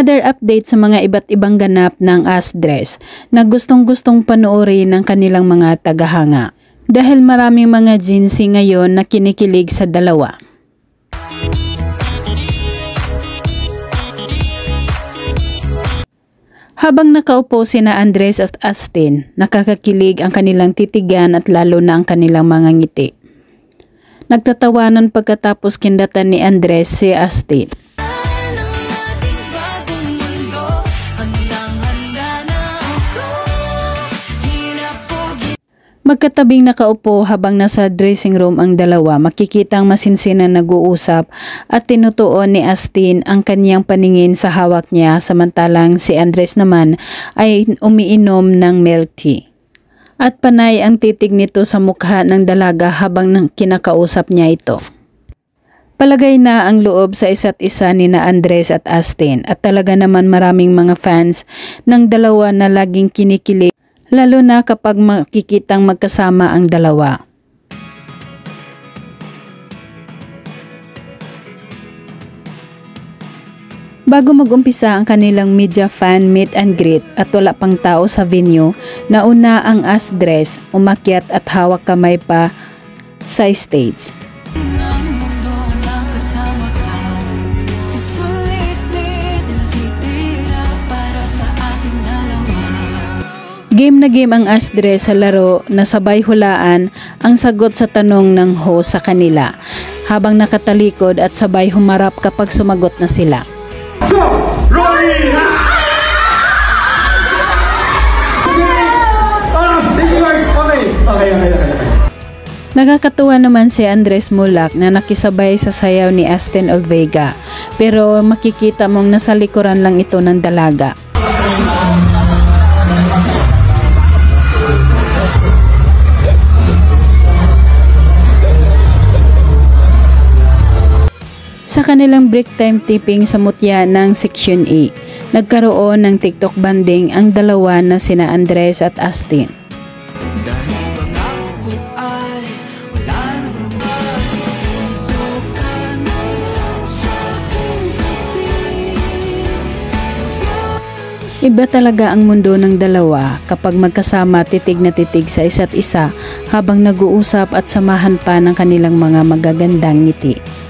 Another update sa mga iba't ibang ganap ng Asdres na gustong-gustong panoorin ng kanilang mga tagahanga. Dahil maraming mga Jinsi ngayon na kinikilig sa dalawa. Habang nakaupo sina Andres at Astin, nakakakilig ang kanilang titigan at lalo na ang kanilang mga ngiti. Nagtatawanan pagkatapos kindatan ni Andres si Astin. Magkatabing nakaupo habang nasa dressing room ang dalawa, makikitang masinsinan nag-uusap at tinutuon ni Astin ang kanyang paningin sa hawak niya samantalang si Andres naman ay umiinom ng milk tea. At panay ang titig nito sa mukha ng dalaga habang kinakausap niya ito. Palagay na ang loob sa isa't isa ni na Andres at Astin at talaga naman maraming mga fans ng dalawa na laging kinikilig. Lalo na kapag makikitang magkasama ang dalawa. Bago mag-umpisa ang kanilang media fan meet and greet at wala pang tao sa venue, nauna ang Asdres, umakyat at hawak kamay pa sa stage. Game na game ang Asdres sa laro na sabay hulaan ang sagot sa tanong ng host sa kanila habang nakatalikod at sabay humarap kapag sumagot na sila. Nakakatuwa naman si Andres Mulak na nakisabay sa sayaw ni Astin Olvega pero makikita mong nasa likuran lang ito ng dalaga. Sa kanilang break time tipping sa mutya ng Section A, nagkaroon ng TikTok banding ang dalawa na sina Andres at Astin. Iba talaga ang mundo ng dalawa kapag magkasama titig na titig sa isa't isa habang nag-uusap at samahan pa ng kanilang mga magagandang ngiti.